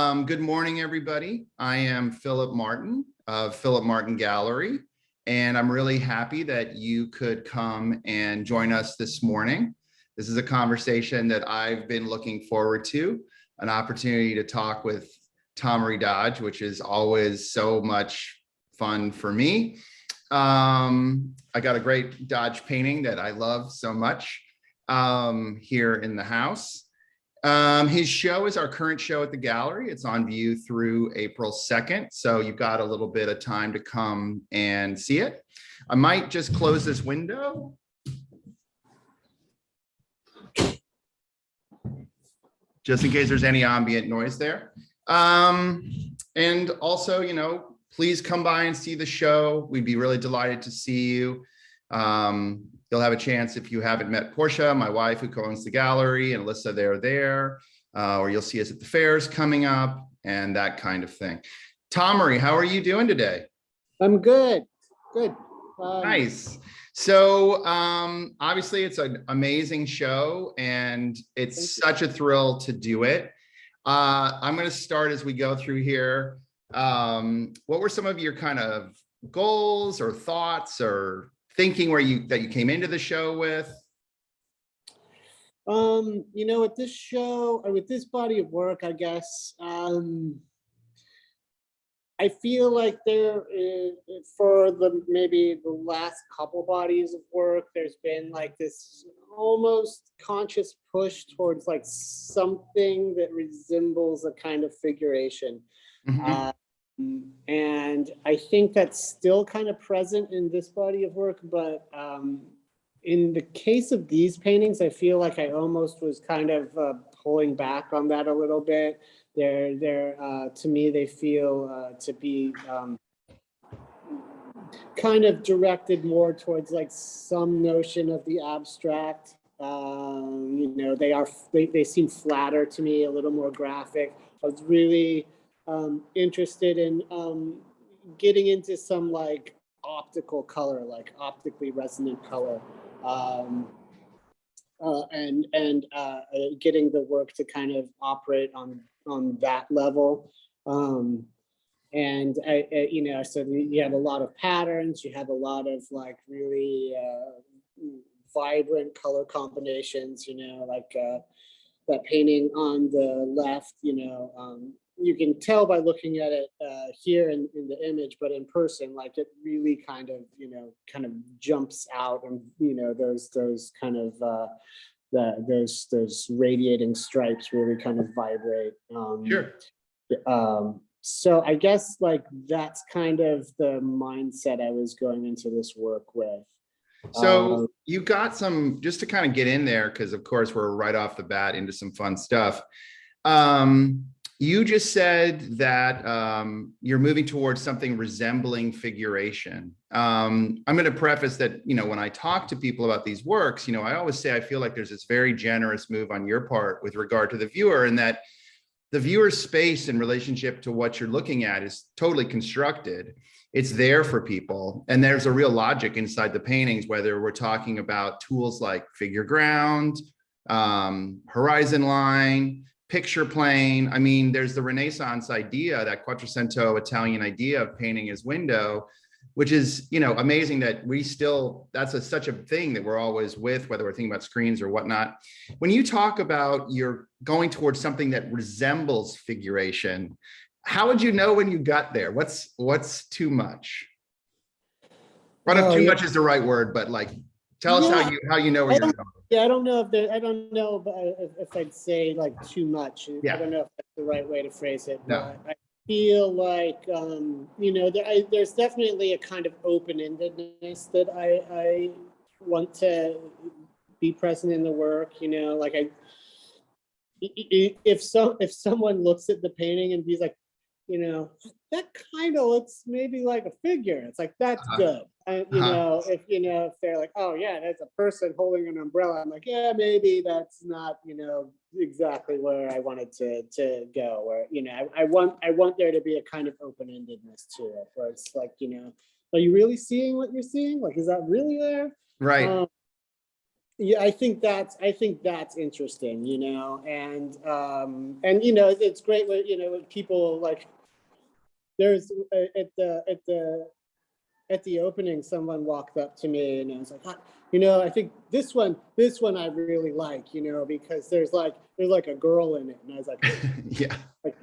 Good morning, everybody. I am Philip Martin of Philip Martin Gallery, and I'm really happy that you could come and join us this morning. This is a conversation that I've been looking forward to, an opportunity to talk with Tomory Dodge, which is always so much fun for me. I got a great Dodge painting that I love so much here in the house. His show is our current show at the gallery. It's on view through April 2nd. So you've got a little bit of time to come and see it. I might just close this window. Just in case there's any ambient noise there. And also, please come by and see the show. We'd be really delighted to see you. You'll have a chance, if you haven't met Portia, my wife who co-owns the gallery, and Alyssa, they're there, or you'll see us at the fairs coming up and that kind of thing. Tomory, how are you doing today? I'm good. Good. Nice. So obviously it's an amazing show and it's such a thrill to do it. I'm going to start as we go through here. What were some of your kind of goals or thoughts or thinking that you came into the show with? With this show or with this body of work, I guess, I feel like there is, for maybe the last couple bodies of work, there's been like this almost conscious push towards like something that resembles a kind of figuration. Mm-hmm. And I think that's still kind of present in this body of work, but in the case of these paintings, I feel like I almost was kind of pulling back on that a little bit. To me, they feel to be kind of directed more towards like some notion of the abstract. They seem flatter to me, a little more graphic. I was really interested in getting into some like optical color, like optically resonant color, and getting the work to kind of operate on that level. So you had a lot of patterns, you had a lot of like really vibrant color combinations, like that painting on the left, you can tell by looking at it here in the image, but in person, like it really kind of jumps out, and those kind of those radiating stripes really kind of vibrate. Sure. So I guess like that's kind of the mindset I was going into this work with. So you got some, just to kind of get in there, because of course we're right off the bat into some fun stuff. You just said that you're moving towards something resembling figuration. I'm going to preface that, when I talk to people about these works, I always say I feel like there's this very generous move on your part with regard to the viewer, and that the viewer's space in relationship to what you're looking at is totally constructed. It's there for people. And there's a real logic inside the paintings, whether we're talking about tools like figure ground, horizon line, picture plane. I mean, there's the Renaissance idea, that Quattrocento Italian idea of painting as window, which is, amazing that that's such a thing that we're always with, whether we're thinking about screens or whatnot. When you talk about you're going towards something that resembles figuration, how would you know when you got there? What's too much? I don't know if too much is the right word, but like, tell us how you know where you're going. Yeah, I don't know if I'd say like too much. Yeah. I don't know if that's the right way to phrase it. No. But I feel like there's definitely a kind of open-endedness that I want to be present in the work. Like if someone looks at the painting and he's like, that kind of looks maybe like a figure. It's like, that's good. If they're like, oh yeah, that's a person holding an umbrella. I'm like, yeah, maybe that's not, exactly where I wanted to go. Or, I want there to be a kind of open-endedness to it, where it's like, are you really seeing what you're seeing? Like, is that really there? Right. Yeah, I think that's interesting, and it's great when, when people like, there's at the opening, someone walked up to me and I was like, I think this one I really like, because there's like a girl in it, and I was like, Yeah. like,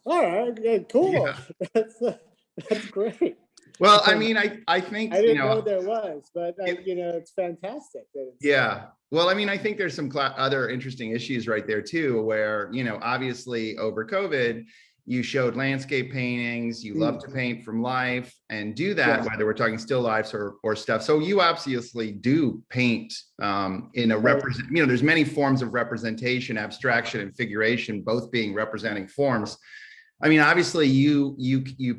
all right, yeah, cool, Yeah. that's great. Well, I Um, mean, I think, I didn't know there was, but it, it's fantastic that it's yeah. Well, I mean, I think there's some other interesting issues right there too, where, obviously over COVID, you showed landscape paintings, you love to paint from life and do that, yeah, whether we're talking still lifes or stuff. So you obviously do paint in a right, there's many forms of representation, abstraction and figuration, both being representing forms. I mean, obviously you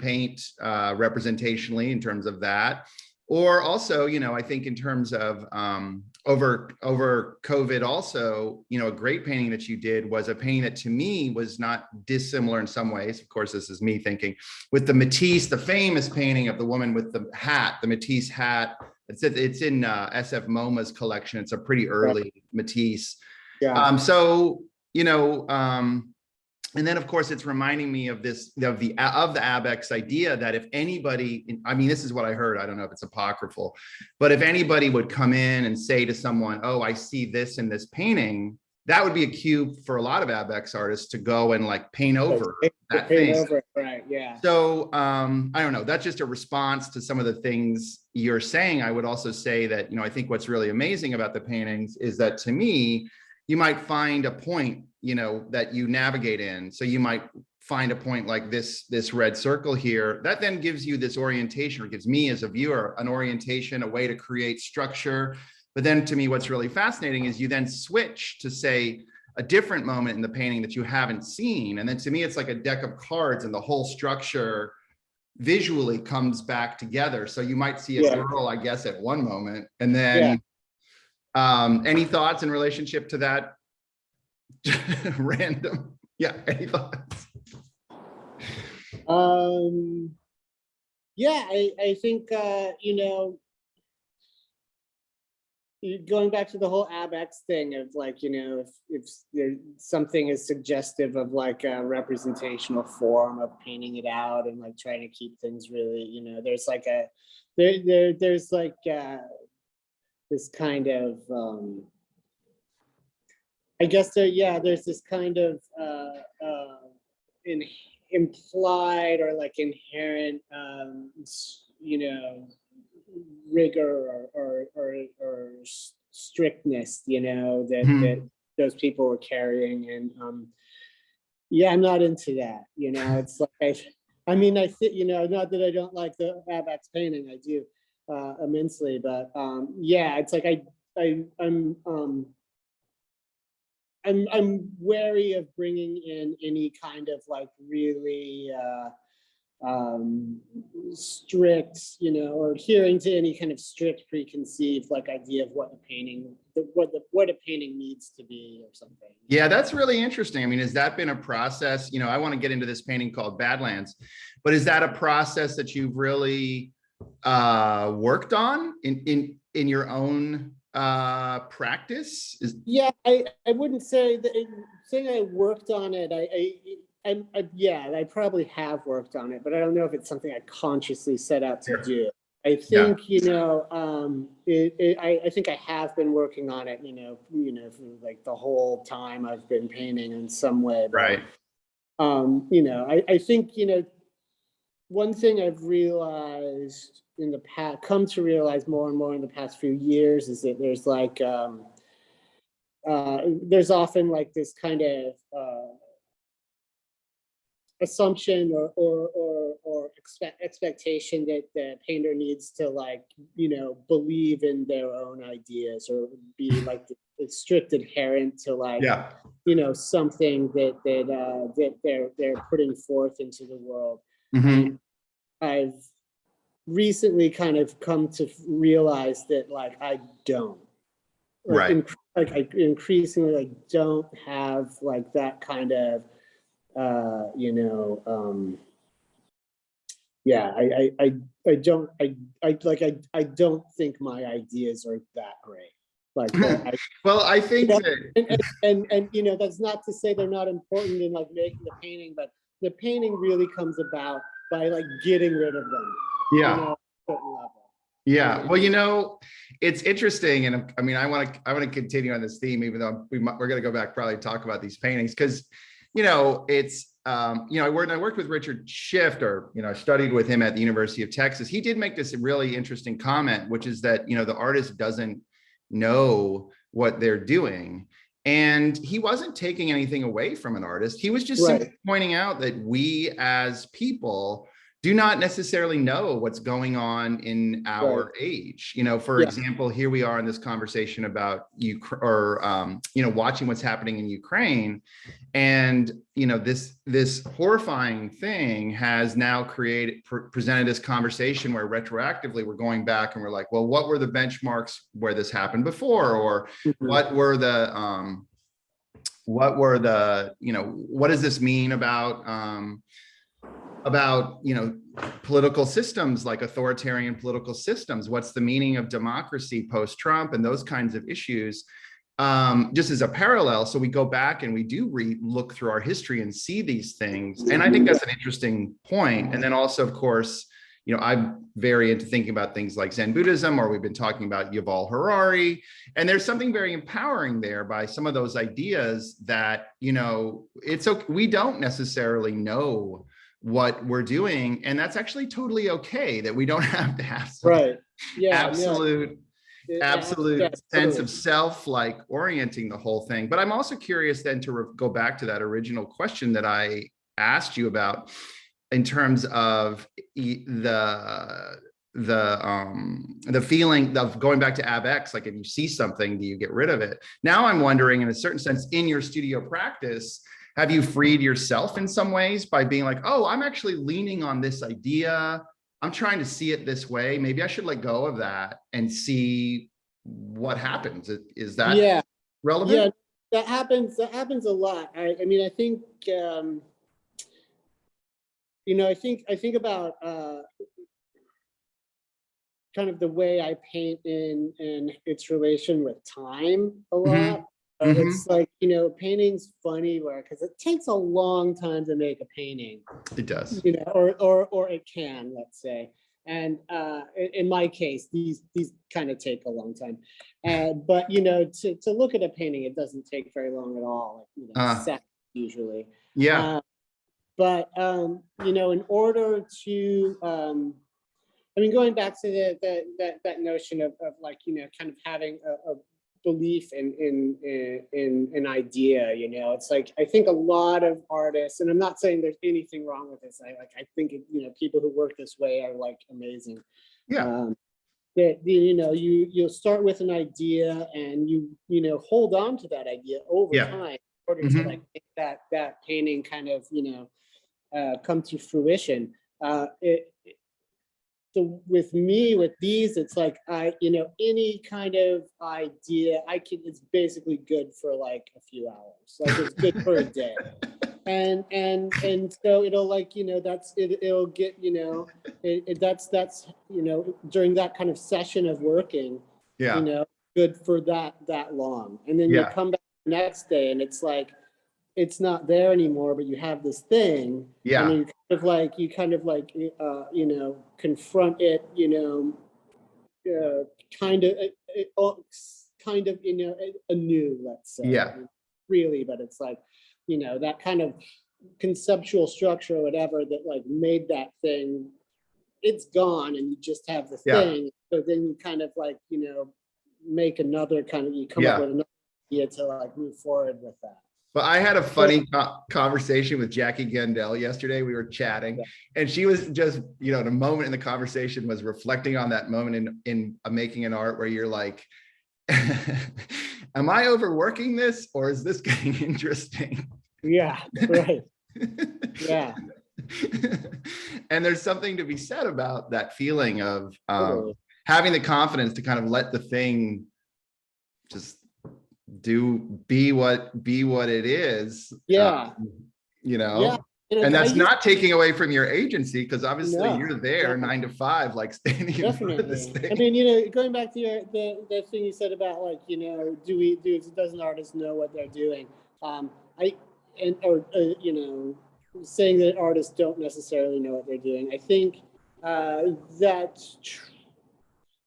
paint representationally in terms of that, or also, I think in terms of over COVID also, a great painting that you did was a painting that to me was not dissimilar in some ways. Of course, this is me thinking, with the Matisse, the famous painting of the woman with the hat, the Matisse hat. It's in SF MoMA's collection. It's a pretty right, early Matisse. yeah, So, and then of course it's reminding me of the ABEX idea that if anybody, I mean, this is what I heard, I don't know if it's apocryphal, but if anybody would come in and say to someone, oh, I see this in this painting, that would be a cue for a lot of ABEX artists to go and like paint over that paint thing. over it, right, yeah, So I don't know, that's just a response to some of the things you're saying. I would also say that, I think what's really amazing about the paintings is that, to me, you might find a point, that you navigate in. So you might find a point like this red circle here, that then gives you this orientation, or gives me as a viewer an orientation, a way to create structure. But then to me, what's really fascinating is you then switch to, say, a different moment in the painting that you haven't seen. And then to me, it's like a deck of cards, and the whole structure visually comes back together. So you might see a yeah, girl, I guess, at one moment, and yeah. then any thoughts in relationship to that? Random. Yeah, any thoughts? Yeah, I think, going back to the whole ABEX thing of like, if there something is suggestive of like a representational form of painting it out and like trying to keep things really, there's like there's like this kind of I guess there's this kind of in, implied or like inherent rigor or strictness, that those people were carrying. And yeah, I'm not into that. It's like I mean, I think, not that I don't like the ABEX painting, I do immensely, but yeah, it's like I'm wary of bringing in any kind of like really strict, or adhering to any kind of strict preconceived like idea of what what a painting needs to be or something. Yeah, that's really interesting. I mean, has that been a process? I want to get into this painting called Badlands, but is that a process that you've really worked on in your own practice? Yeah, I wouldn't say that saying I worked on it. Yeah, I probably have worked on it, but I don't know if it's something I consciously set out to do. I Yeah, think, I think I have been working on it, for like the whole time I've been painting in some way. But right. I think, one thing I've realized in the past, come to realize more and more in the past few years, is that there's like there's often like this kind of assumption or expectation that the painter needs to like, believe in their own ideas, or be like the strict adherent to like, Yeah. something that they're putting forth into the world. Hmm. And I've recently kind of come to realize that like I don't like, Right. like I increasingly like don't have like that kind of yeah, I don't, I don't think my ideas are that great. Like, well, I think that, and that's not to say they're not important in like making the painting, but the painting really comes about by like getting rid of them. yeah. At a certain level. Yeah, well, it's interesting, and I mean, I want to continue on this theme, even though we're going to go back probably and talk about these paintings, because it's I worked with Richard Schiff, or I studied with him at the University of Texas. He did make this really interesting comment, which is that the artist doesn't know what they're doing. And he wasn't taking anything away from an artist. He was just simply pointing out that we as people do not necessarily know what's going on in our age. For example, here we are in this conversation about watching what's happening in Ukraine. And, this horrifying thing has now presented this conversation where retroactively we're going back and we're like, well, what were the benchmarks where this happened before? Or what does this mean about political systems, like authoritarian political systems? What's the meaning of democracy post-Trump and those kinds of issues, just as a parallel. So we go back and we do look through our history and see these things. And I think that's an interesting point. And then also, of course, I'm very into thinking about things like Zen Buddhism, or we've been talking about Yuval Harari. And there's something very empowering there by some of those ideas that, it's okay. We don't necessarily know what we're doing, and that's actually totally okay, that we don't have to have some absolute sense of self, like orienting the whole thing. But I'm also curious then to go back to that original question that I asked you about, in terms of the feeling of going back to AbX, like if you see something, do you get rid of it? Now I'm wondering, in a certain sense, in your studio practice, have you freed yourself in some ways by being like, oh, I'm actually leaning on this idea, I'm trying to see it this way, maybe I should let go of that and see what happens? Is that relevant? Yeah, that happens a lot. I mean, I think I think about kind of the way I paint in its relation with time a lot. It's like, painting's funny because it takes a long time to make a painting. It does. Or it can, let's say. And in my case, these kind of take a long time. But, to look at a painting, it doesn't take very long at all, like, seconds usually. Yeah. But, in order to, going back to that notion of like, kind of having a belief in an idea, it's like, I think a lot of artists, and I'm not saying there's anything wrong with this, I think people who work this way are like amazing. That you'll start with an idea and you hold on to that idea over time in order to like make that painting kind of come to fruition. With these, it's like any kind of idea it's basically good for like a few hours, like it's good for a day. And so it'll like it'll get that's during that kind of session of working, good for that long. And then you come back the next day and it's like it's not there anymore, but you have this thing, and you kind of like confront it, kind of anew, let's say. Really, but it's like that kind of conceptual structure or whatever that like made that thing, it's gone, and you just have the thing. So then you kind of like make another kind of, you come up with another idea to like move forward with that. But I had a funny conversation with Jackie Gendel yesterday. We were chatting, and she was just, in a moment in the conversation, was reflecting on that moment in making an art where you're like, am I overworking this, or is this getting interesting? Yeah, right. Yeah. And there's something to be said about that feeling of having the confidence to kind of let the thing just be what it is. And I that's used not taking away from your agency, because obviously no, you're there definitely. 9 to 5, like standing in front of this Definitely. I thing. mean, going back to the thing you said about like, does an artist know what they're doing? I or saying that artists don't necessarily know what they're doing. I think that's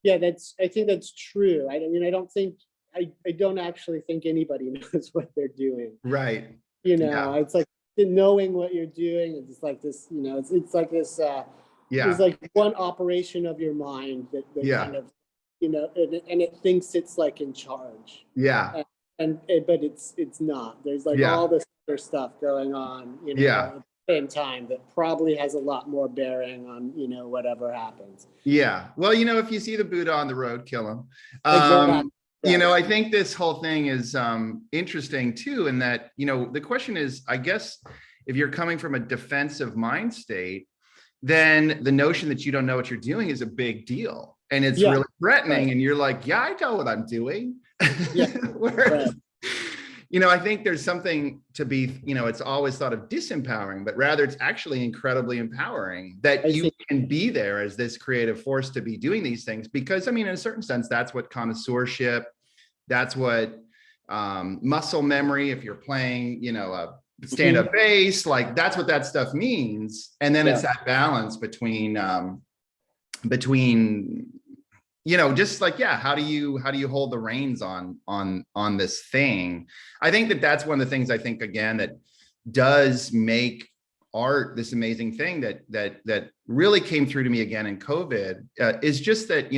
yeah, I think that's true. I mean, I don't actually think anybody knows what they're doing. Right. Yeah. It's like knowing what you're doing. It's like this, it's like this. There's Yeah. like one operation of your mind that Yeah. kind of, and it thinks it's like in charge, Yeah. but it's not. There's like Yeah. all this other stuff going on, Yeah. at the same time that probably has a lot more bearing on, whatever happens. Yeah. Well, if you see the Buddha on the road, kill him. Exactly. I think this whole thing is interesting too, in that, the question is, I guess, if you're coming from a defensive mind state, then the notion that you don't know what you're doing is a big deal. And it's Yeah. really threatening. Right. And you're like, yeah, I know what I'm doing. Yeah. Whereas, Right. I think there's something to be, it's always thought of disempowering, but rather it's actually incredibly empowering that you can be there as this creative force to be doing these things. Because, I mean, in a certain sense, that's what connoisseurship, that's what muscle memory, if you're playing, a stand-up bass, like that's what that stuff means. And then it's that balance between just like, how do you hold the reins on this thing? I think that's one of the things, I think, again, that does make art this amazing thing that really came through to me again in COVID, is just that,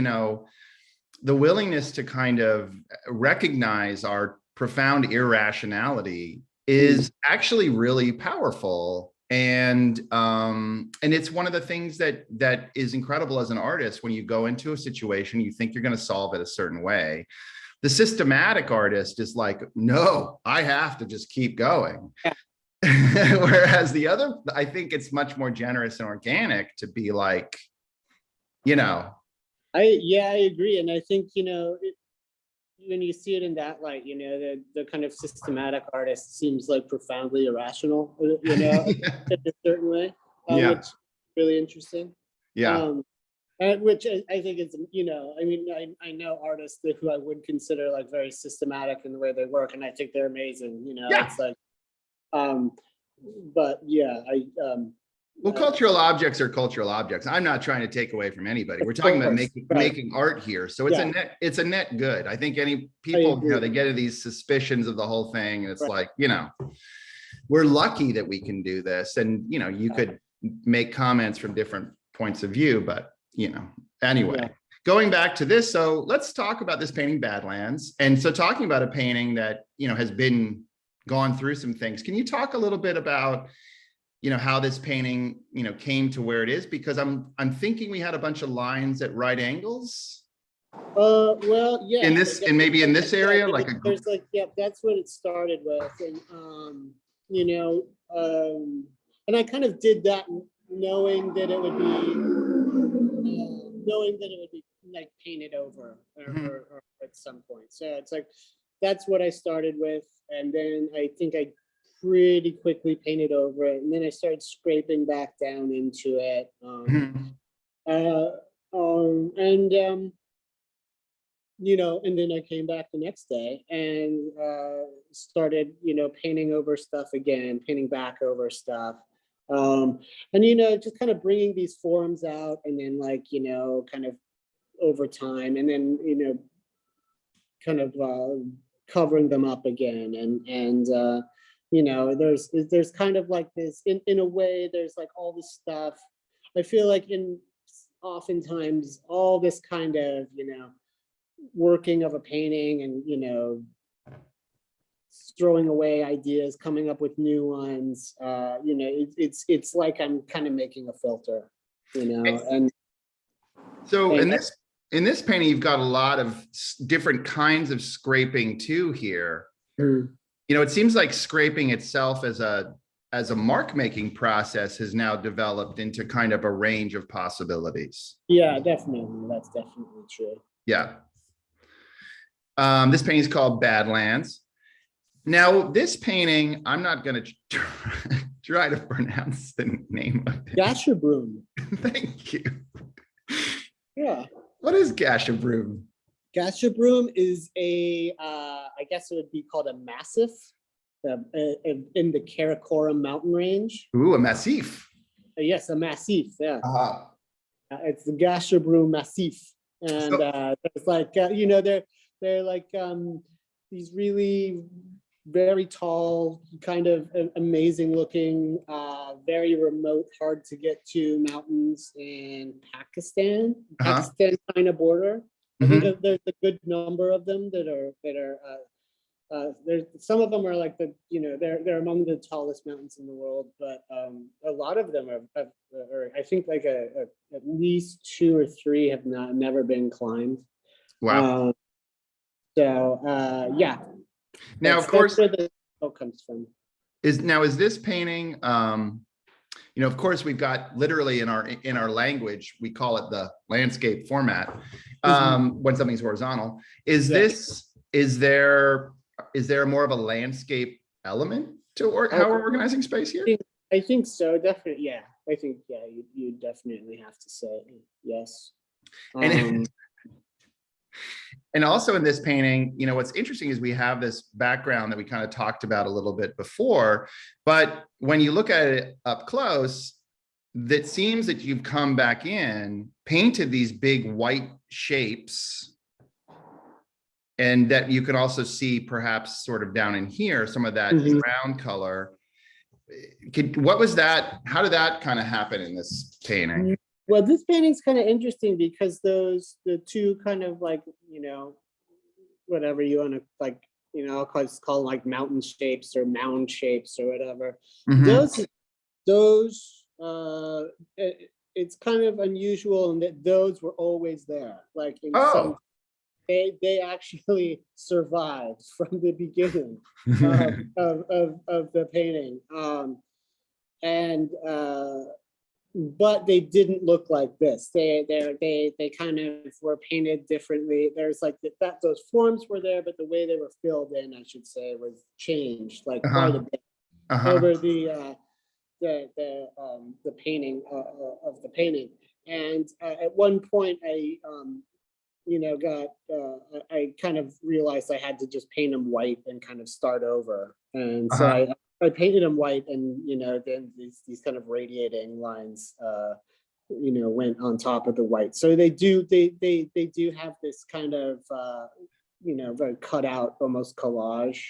the willingness to kind of recognize our profound irrationality is actually really powerful. And it's one of the things that is incredible as an artist. When you go into a situation, you think you're going to solve it a certain way. The systematic artist is like, no, I have to just keep going. Whereas the other, I think it's much more generous and organic to be like, I agree. And I think, when you see it in that light, the kind of systematic artist seems like profoundly irrational, in a certain way, which is really interesting. Which I think is, I mean, I know artists who I would consider like very systematic in the way they work, and I think they're amazing. It's like, but well, cultural objects are cultural objects. I'm not trying to take away from anybody. We're talking about making art here. So it's a net good. I think any people, they get into these suspicions of the whole thing. And it's like, we're lucky that we can do this. And, you could make comments from different points of view, but, anyway, going back to this. So let's talk about this painting, Badlands. And so talking about a painting that, has gone through some things. Can you talk a little bit about, how this painting, came to where it is? Because I'm thinking we had a bunch of lines at right angles. Well, yeah. And maybe in this area, there's like, that's what it started with. And, and I kind of did that knowing that it would be like painted over or at some point. So it's like, that's what I started with. And then I think I pretty quickly painted over it, and then I started scraping back down into it. And then I came back the next day and started, painting over stuff again, painting back over stuff. And, just kind of bringing these forms out, and then like, kind of over time, and then, kind of covering them up again. And there's kind of like this, in a way, there's like all this stuff. I feel like oftentimes all this kind of, working of a painting and, throwing away ideas, coming up with new ones, it's like I'm kind of making a filter, and so in this painting, you've got a lot of different kinds of scraping too here. It seems like scraping itself as a mark making process has now developed into kind of a range of possibilities. Yeah, definitely. That's definitely true. Yeah. This painting is called Badlands. Now, this painting, I'm not going to try to pronounce the name of it. Gasherbrum. Thank you. Yeah. What is Gasherbrum? Gasherbrum is I guess it would be called a massif in the Karakoram mountain range. Ooh, a massif. Yes, a massif. Yeah. Uh-huh. It's the Gasherbrum massif, and it's like they're like these really very tall, kind of amazing looking, very remote, hard to get to mountains in Pakistan, China border. I think there's a good number of them that are there's some of them are like they're among the tallest mountains in the world, but a lot of them are I think like at least 2 or 3 have never been climbed. Wow. Yeah. Now, of course, that's where the smoke comes from. Is this painting? Of course, we've got literally in our language, we call it the landscape format. When something's horizontal, is there more of a landscape element to how we're organizing space here? I think so, definitely. Yeah, I think you definitely have to say yes. And also in this painting, what's interesting is we have this background that we kind of talked about a little bit before, but when you look at it up close, that seems that you've come back in, painted these big white shapes, and that you can also see perhaps sort of down in here, some of that brown color. What was that? How did that kind of happen in this painting? Well, this painting's kind of interesting because the two kind of like, whatever you want to like, call them like mountain shapes or mound shapes or whatever. Those it's kind of unusual in that those were always there. Like in some, they actually survived from the beginning of the painting. But they didn't look like this. They kind of were painted differently. There's like those forms were there, but the way they were filled in, I should say, was changed like quite a bit over the painting of the painting. And at one point, I kind of realized I had to just paint them white and kind of start over. And so I painted them white, and then these kind of radiating lines went on top of the white. So they do have this kind of very cut out, almost collage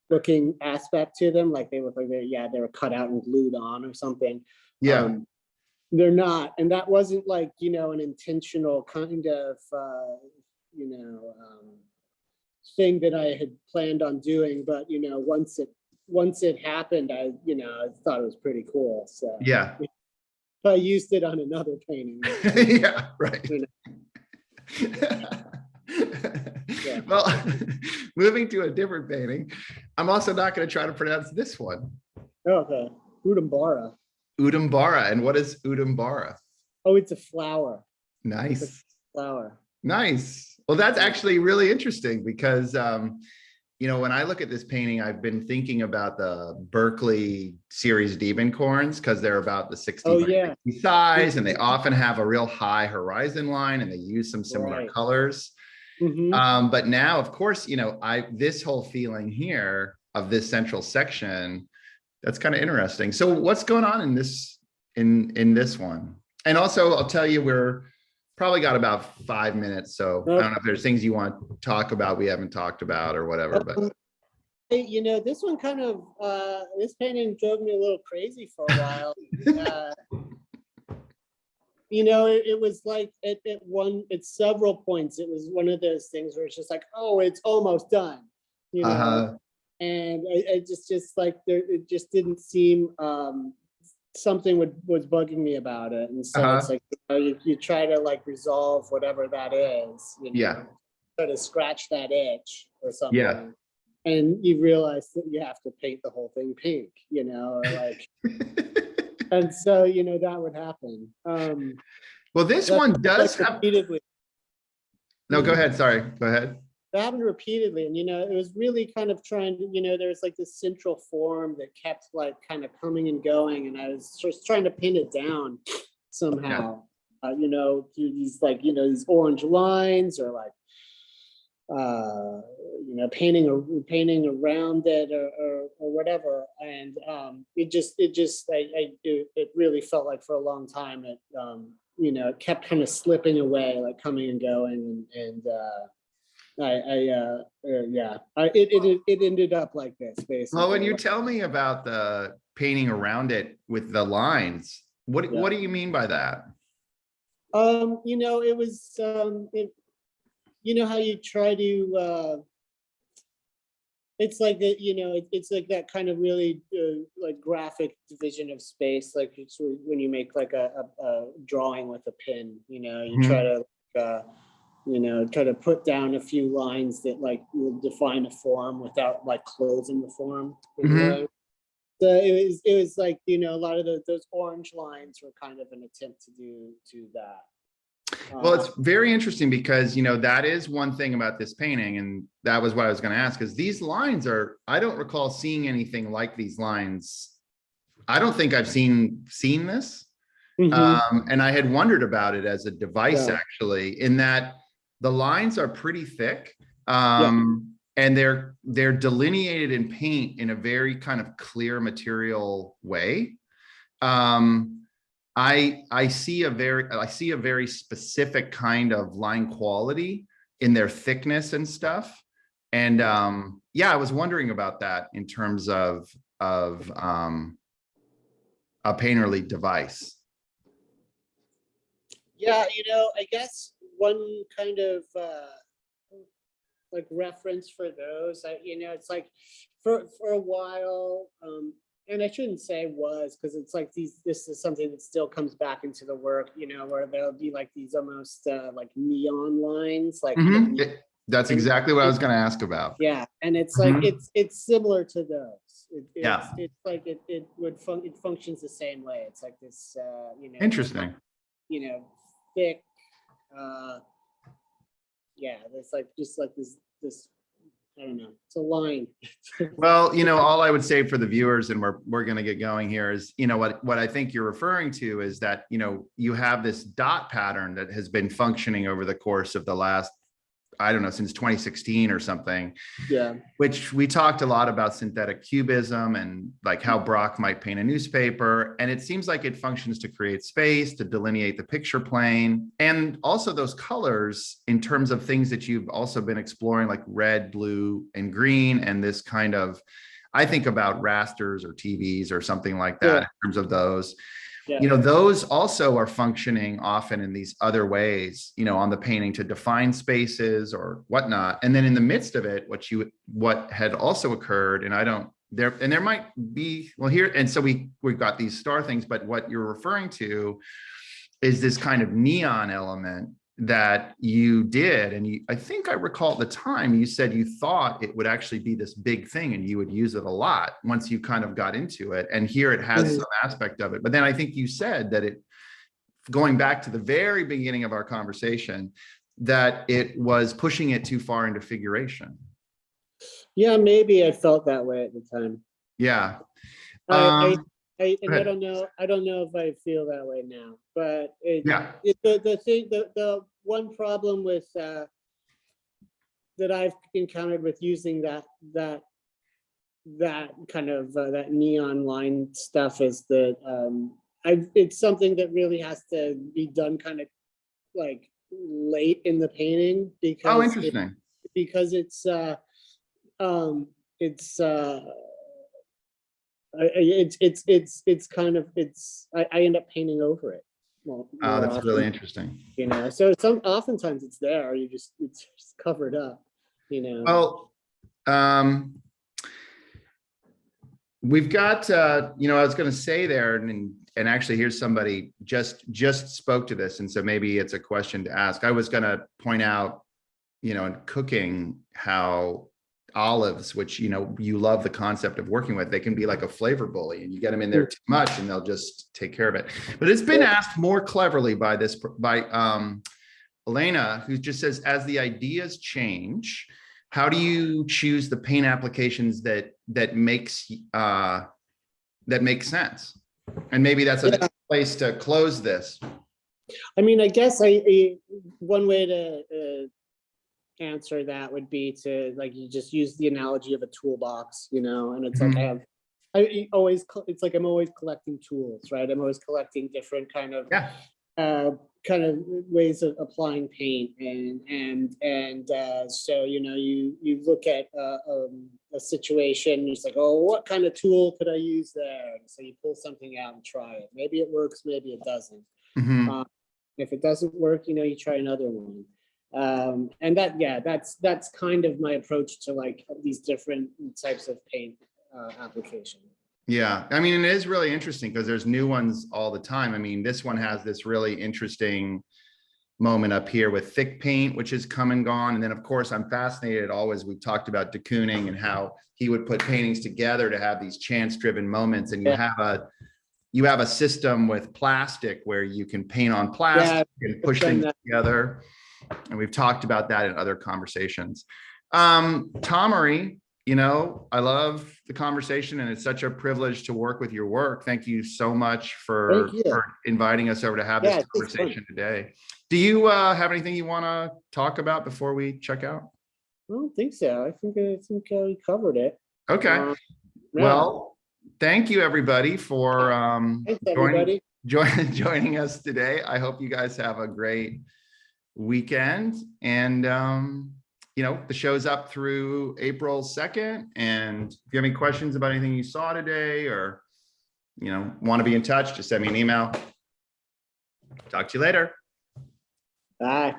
looking aspect to them. Like they look like they were cut out and glued on or something. They're not, and that wasn't like an intentional kind of thing that I had planned on doing, but once it happened, I thought it was pretty cool. So I used it on another painting. Yeah, right. Well, moving to a different painting, I'm also not going to try to pronounce this one. Okay, Udambara. Udambara. And what is Udambara? Oh, it's a flower. Nice. It's a flower. Nice. Well, that's actually really interesting because, when I look at this painting, I've been thinking about the Berkeley series Diebenkorns because they're about the 60 by 60 size, and they often have a real high horizon line, and they use some similar colors. But now, of course, this whole feeling here of this central section, that's kind of interesting. So what's going on in this one? And also, I'll tell you, we're probably got about 5 minutes. So I don't know if there's things you want to talk about we haven't talked about or whatever. But this one kind of this painting drove me a little crazy for a while. It was like at several points, it was one of those things where it's just like, oh, it's almost done, and I just like it just didn't seem something was bugging me about it. And so it's like, you try to like resolve whatever that is, try to scratch that itch or something. And you realize that you have to paint the whole thing pink, or like, and so, that would happen. Well, this one does have, no, go ahead. Sorry, go ahead. that happened repeatedly. And, it was really kind of trying to, there was like this central form that kept like kind of coming and going. And I was just trying to pin it down somehow, through these like, these orange lines or like, painting around it or whatever. And it really felt like for a long time it kept kind of slipping away, like coming and going. It ended up like this basically. Well, when you tell me about the painting around it with the lines, what do you mean by that? It was how you try to it's like that, it's like that kind of really like graphic division of space, like it's when you make like a drawing with a pen, you try to try to put down a few lines that like will define a form without like closing the form. So it was like, a lot of those orange lines were kind of an attempt to do that. Well, it's very interesting because, that is one thing about this painting. And that was what I was going to ask, is these lines I don't recall seeing anything like these lines. I don't think I've seen this. And I had wondered about it as a device, actually, in that the lines are pretty thick. And they're delineated in paint in a very kind of clear material way. I see a very specific kind of line quality in their thickness and stuff. And I was wondering about that in terms of a painterly device. Yeah, I guess one kind of like reference for those, it's like for a while, and I shouldn't say was, because it's like this is something that still comes back into the work, where there'll be like these almost like neon lines, like that's exactly what I was going to ask about. Yeah, and it's like it's similar to those. It's like it functions the same way. It's like this interesting, thick it's like just like this I don't know, it's a line. Well, all I would say for the viewers, and we're going to get going here, is what I think you're referring to is that you have this dot pattern that has been functioning over the course of the last, I don't know, since 2016 or something. Yeah. Which we talked a lot about synthetic cubism and like how Brock might paint a newspaper. And it seems like it functions to create space, to delineate the picture plane. And also those colors in terms of things that you've also been exploring, like red, blue, and green. And this kind of, I think about rasters or TVs or something like that in terms of those. Those also are functioning often in these other ways, on the painting to define spaces or whatnot. And then in the midst of it, what had also occurred, and there might be, here, and so we've got these star things, but what you're referring to is this kind of neon element that you did. And I think I recall at the time you said you thought it would actually be this big thing and you would use it a lot once you kind of got into it. And here it has some aspect of it. But then I think you said that going back to the very beginning of our conversation, that it was pushing it too far into figuration. Yeah, maybe I felt that way at the time. Yeah. I don't know if I feel that way now, but the one problem with that I've encountered with using that kind of that neon line stuff is that it's something that really has to be done kind of like late in the painting because interesting. I end up painting over it. That's often, really interesting. So oftentimes it's there. It's just covered up. Well, we've got. I was going to say there, and actually, here's somebody just spoke to this, and so maybe it's a question to ask. I was going to point out, in cooking, how olives, which you love the concept of working with, they can be like a flavor bully, and you get them in there too much and they'll just take care of it. But it's been asked more cleverly by Elena, who just says, as the ideas change, how do you choose the paint applications that makes sense? And maybe that's a place to close this. I mean, I guess one way to answer that would be to, like, you just use the analogy of a toolbox, and it's like it's like I'm always collecting tools, right? I'm always collecting different kind of ways of applying paint, and so you look at a situation, it's like, oh, what kind of tool could I use there? And so you pull something out and try it. Maybe it works, maybe it doesn't. If it doesn't work, you try another one. And that's kind of my approach to like these different types of paint application. Yeah, I mean, it is really interesting because there's new ones all the time. I mean, this one has this really interesting moment up here with thick paint, which has come and gone. And then, of course, I'm fascinated always. We've talked about de Kooning and how he would put paintings together to have these chance-driven moments. And you have a system with plastic where you can paint on plastic and push things together. And we've talked about that in other conversations. Tomory, I love the conversation, and it's such a privilege to work with your work. Thank you so much for inviting us over to have this conversation today. Do you have anything you want to talk about before we check out? I don't think so. I think we covered it. Okay. Well, thank you everybody for joining us today. I hope you guys have a great weekend, and the show's up through April 2nd. And if you have any questions about anything you saw today, or want to be in touch, just send me an email. Talk to you later. Bye.